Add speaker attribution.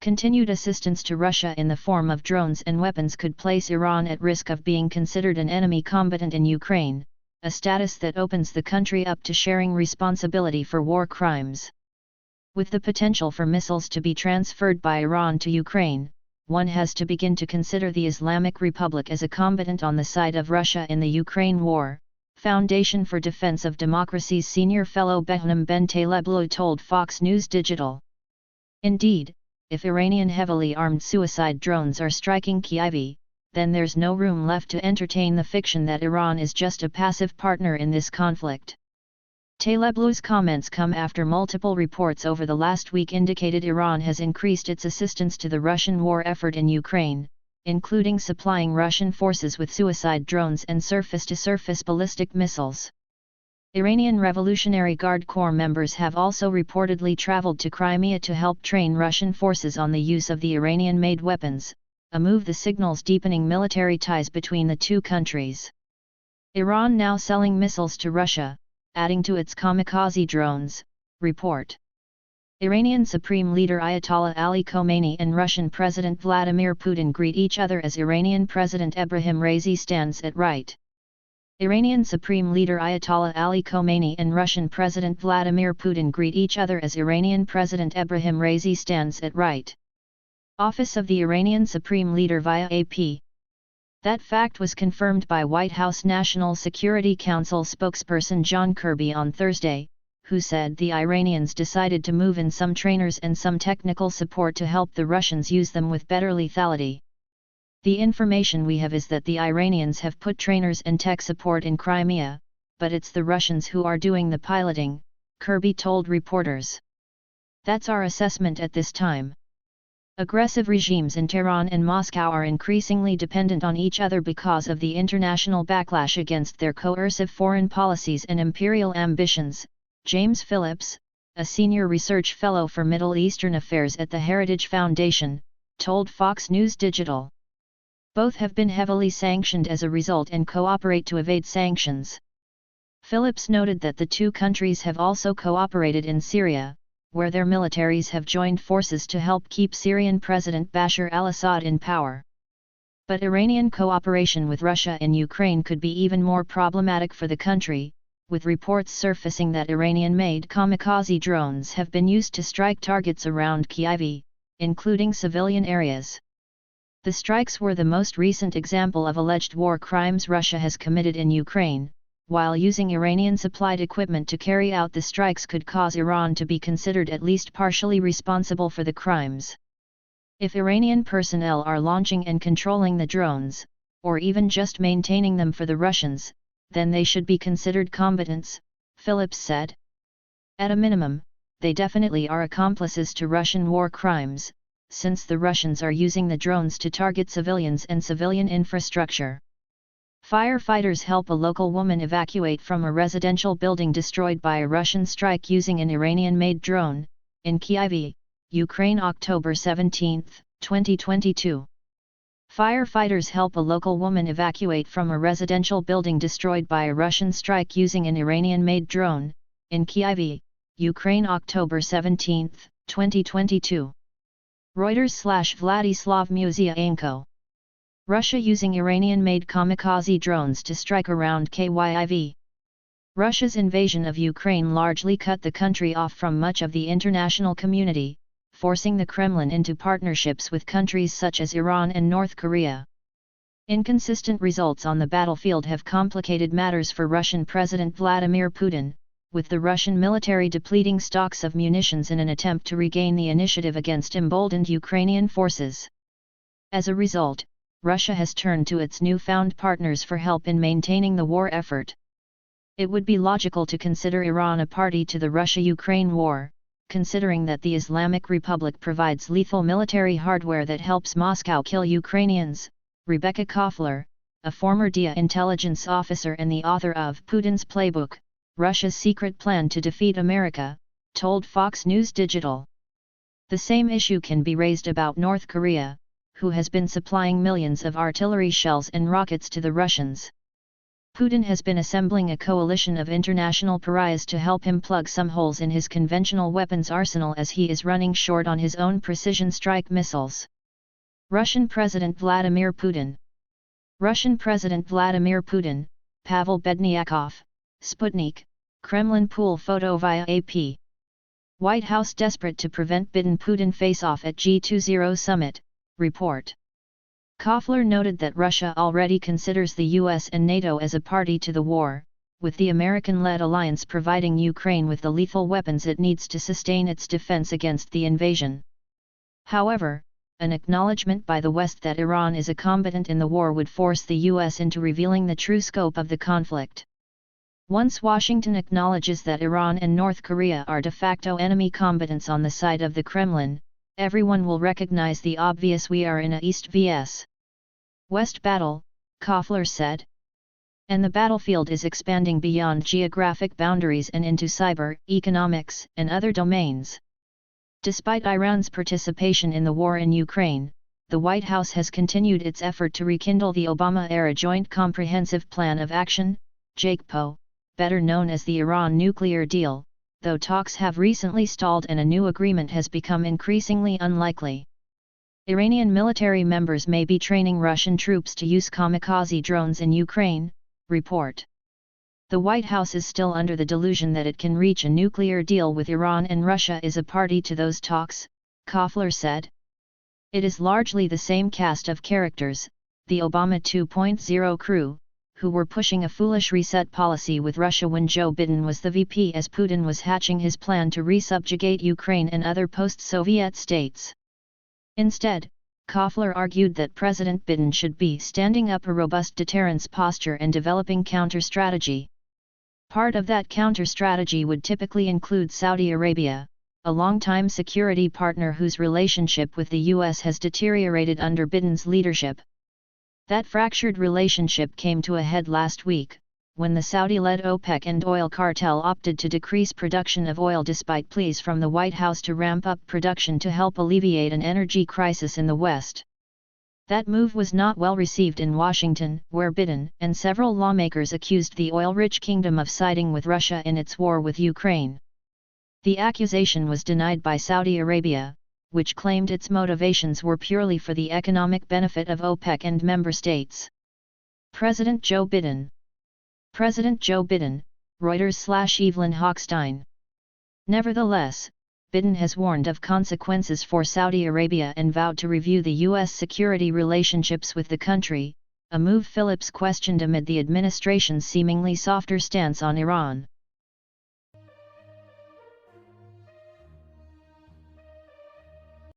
Speaker 1: continued assistance to Russia in the form of drones and weapons could place Iran at risk of being considered an enemy combatant in Ukraine, a status that opens the country up to sharing responsibility for war crimes. With the potential for missiles to be transferred by Iran to Ukraine, one has to begin to consider the Islamic Republic as a combatant on the side of Russia in the Ukraine war, Foundation for Defense of Democracy's senior fellow Behnam Ben Taleblu told Fox News Digital. Indeed, if Iranian heavily armed suicide drones are striking Kyiv, then there's no room left to entertain the fiction that Iran is just a passive partner in this conflict. Taleblu's comments come after multiple reports over the last week indicated Iran has increased its assistance to the Russian war effort in Ukraine, including supplying Russian forces with suicide drones and surface-to-surface ballistic missiles. Iranian Revolutionary Guard Corps members have also reportedly traveled to Crimea to help train Russian forces on the use of the Iranian-made weapons, a move that signals deepening military ties between the two countries. Iran now selling missiles to Russia, adding to its kamikaze drones, report. Iranian Supreme Leader Ayatollah Ali Khomeini and Russian President Vladimir Putin greet each other as Iranian President Ebrahim Raisi stands at right. Iranian Supreme Leader Ayatollah Ali Khomeini and Russian President Vladimir Putin greet each other as Iranian President Ebrahim Raisi stands at right. Office of the Iranian Supreme Leader via AP. That fact was confirmed by White House National Security Council spokesperson John Kirby on Thursday, who said the Iranians decided to move in some trainers and some technical support to help the Russians use them with better lethality. The information we have is that the Iranians have put trainers and tech support in Crimea, but it's the Russians who are doing the piloting, Kirby told reporters. That's our assessment at this time. Aggressive regimes in Tehran and Moscow are increasingly dependent on each other because of the international backlash against their coercive foreign policies and imperial ambitions, James Phillips, a senior research fellow for Middle Eastern affairs at the Heritage Foundation, told Fox News Digital. Both have been heavily sanctioned as a result and cooperate to evade sanctions. Phillips noted that the two countries have also cooperated in Syria, where their militaries have joined forces to help keep Syrian President Bashar al-Assad in power. But Iranian cooperation with Russia in Ukraine could be even more problematic for the country, with reports surfacing that Iranian-made kamikaze drones have been used to strike targets around Kyiv, including civilian areas. The strikes were the most recent example of alleged war crimes Russia has committed in Ukraine, while using Iranian-supplied equipment to carry out the strikes could cause Iran to be considered at least partially responsible for the crimes. If Iranian personnel are launching and controlling the drones, or even just maintaining them for the Russians, then they should be considered combatants, Phillips said. At a minimum, they definitely are accomplices to Russian war crimes, since the Russians are using the drones to target civilians and civilian infrastructure. Firefighters help a local woman evacuate from a residential building destroyed by a Russian strike using an Iranian-made drone, in Kyiv, Ukraine October 17, 2022. Firefighters help a local woman evacuate from a residential building destroyed by a Russian strike using an Iranian-made drone, in Kyiv, Ukraine October 17, 2022. Reuters/Vladislav Musiaenko. Russia using Iranian-made kamikaze drones to strike around Kyiv. Russia's invasion of Ukraine largely cut the country off from much of the international community, forcing the Kremlin into partnerships with countries such as Iran and North Korea. Inconsistent results on the battlefield have complicated matters for Russian President Vladimir Putin, with the Russian military depleting stocks of munitions in an attempt to regain the initiative against emboldened Ukrainian forces. As a result, Russia has turned to its newfound partners for help in maintaining the war effort. It would be logical to consider Iran a party to the Russia-Ukraine war, considering that the Islamic Republic provides lethal military hardware that helps Moscow kill Ukrainians, Rebecca Koffler, a former DIA intelligence officer and the author of Putin's Playbook, Russia's Secret Plan to Defeat America, told Fox News Digital. The same issue can be raised about North Korea, who has been supplying millions of artillery shells and rockets to the Russians. Putin has been assembling a coalition of international pariahs to help him plug some holes in his conventional weapons arsenal as he is running short on his own precision strike missiles. Russian President Vladimir Putin. Russian President Vladimir Putin, Pavel Bednyakov, Sputnik, Kremlin pool photo via AP. White House desperate to prevent Biden-Putin face-off at G20 summit, report. Koffler noted that Russia already considers the US and NATO as a party to the war, with the American-led alliance providing Ukraine with the lethal weapons it needs to sustain its defense against the invasion. However, an acknowledgement by the West that Iran is a combatant in the war would force the US into revealing the true scope of the conflict. Once Washington acknowledges that Iran and North Korea are de facto enemy combatants on the side of the Kremlin, everyone will recognize the obvious: we are in a East vs. West battle, Koffler said. And the battlefield is expanding beyond geographic boundaries and into cyber, economics, and other domains. Despite Iran's participation in the war in Ukraine, the White House has continued its effort to rekindle the Obama-era Joint Comprehensive Plan of Action, JCPO, better known as the Iran nuclear deal, though talks have recently stalled and a new agreement has become increasingly unlikely. Iranian military members may be training Russian troops to use kamikaze drones in Ukraine, report. The White House is still under the delusion that it can reach a nuclear deal with Iran and Russia is a party to those talks, Koffler said. It is largely the same cast of characters, the Obama 2.0 crew, who were pushing a foolish reset policy with Russia when Joe Biden was the VP as Putin was hatching his plan to resubjugate Ukraine and other post-Soviet states. Instead, Koffler argued that President Biden should be standing up a robust deterrence posture and developing counter-strategy. Part of that counter-strategy would typically include Saudi Arabia, a longtime security partner whose relationship with the US has deteriorated under Biden's leadership. That fractured relationship came to a head last week, when the Saudi-led OPEC and oil cartel opted to decrease production of oil despite pleas from the White House to ramp up production to help alleviate an energy crisis in the West. That move was not well received in Washington, where Biden and several lawmakers accused the oil-rich kingdom of siding with Russia in its war with Ukraine. The accusation was denied by Saudi Arabia, which claimed its motivations were purely for the economic benefit of OPEC and member states. President Joe Biden. President Joe Biden, Reuters/Evelyn Hochstein. Nevertheless, Biden has warned of consequences for Saudi Arabia and vowed to review the U.S. security relationships with the country, a move Phillips questioned amid the administration's seemingly softer stance on Iran.